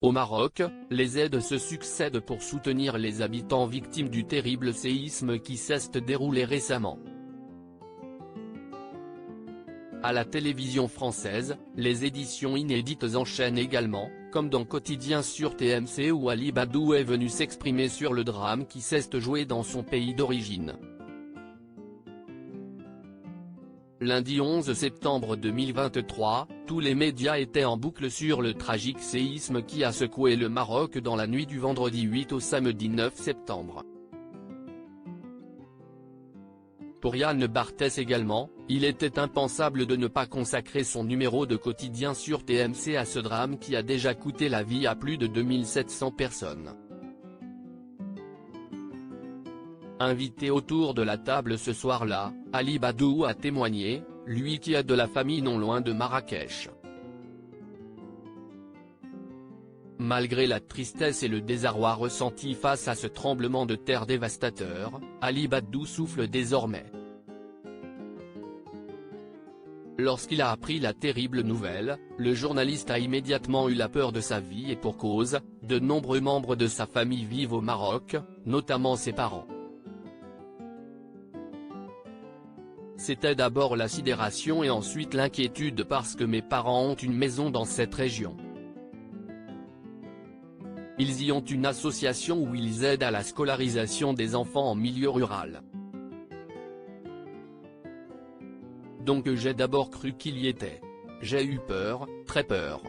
Au Maroc, les aides se succèdent pour soutenir les habitants victimes du terrible séisme qui s'est déroulé récemment. À la télévision française, les éditions inédites enchaînent également, comme dans Quotidien sur TMC où Ali Badou est venu s'exprimer sur le drame qui s'est joué dans son pays d'origine. Lundi 11 septembre 2023, tous les médias étaient en boucle sur le tragique séisme qui a secoué le Maroc dans la nuit du vendredi 8 au samedi 9 septembre. Pour Yann Barthès également, il était impensable de ne pas consacrer son numéro de quotidien sur TMC à ce drame qui a déjà coûté la vie à plus de 2700 personnes. Invité autour de la table ce soir-là, Ali Badou a témoigné, lui qui a de la famille non loin de Marrakech. Malgré la tristesse et le désarroi ressentis face à ce tremblement de terre dévastateur, Ali Badou souffle désormais. Lorsqu'il a appris la terrible nouvelle, le journaliste a immédiatement eu la peur de sa vie et pour cause, de nombreux membres de sa famille vivent au Maroc, notamment ses parents. C'était d'abord la sidération et ensuite l'inquiétude parce que mes parents ont une maison dans cette région. Ils y ont une association où ils aident à la scolarisation des enfants en milieu rural. Donc j'ai d'abord cru qu'il y était. J'ai eu peur, très peur.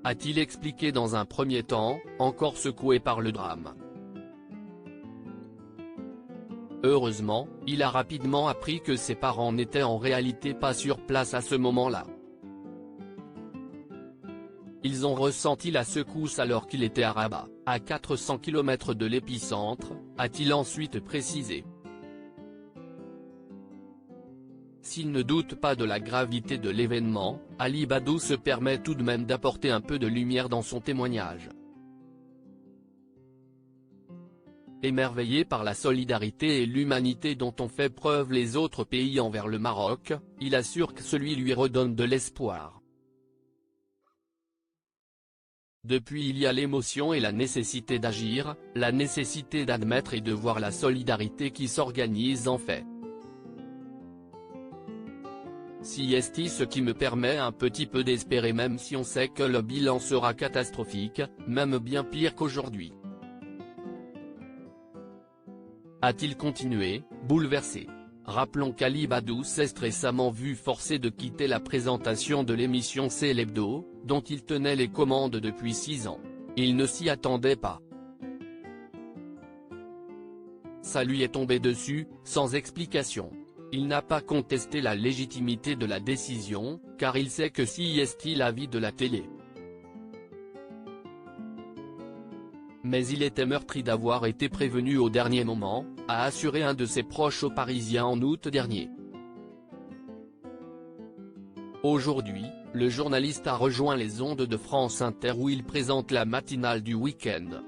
A-t-il expliqué dans un premier temps, encore secoué par le drame. Heureusement, il a rapidement appris que ses parents n'étaient en réalité pas sur place à ce moment-là. Ils ont ressenti la secousse alors qu'il était à Rabat, à 400 km de l'épicentre, a-t-il ensuite précisé. S'il ne doute pas de la gravité de l'événement, Ali Badou se permet tout de même d'apporter un peu de lumière dans son témoignage. Émerveillé par la solidarité et l'humanité dont ont fait preuve les autres pays envers le Maroc, il assure que celui lui redonne de l'espoir. Depuis il y a l'émotion et la nécessité d'agir, la nécessité d'admettre et de voir la solidarité qui s'organise en fait. Si est ce qui me permet un petit peu d'espérer même si on sait que le bilan sera catastrophique, même bien pire qu'aujourd'hui. A-t-il continué, bouleversé. Rappelons qu'Ali Badou s'est récemment vu forcé de quitter la présentation de l'émission C'est l'Hebdo, dont il tenait les commandes depuis 6 ans. Il ne s'y attendait pas. Ça lui est tombé dessus, sans explication. Il n'a pas contesté la légitimité de la décision, car il sait que si est la vie de la télé. Mais il était meurtri d'avoir été prévenu au dernier moment, a assuré un de ses proches aux Parisiens en août dernier. Aujourd'hui, le journaliste a rejoint les ondes de France Inter où il présente la matinale du week-end.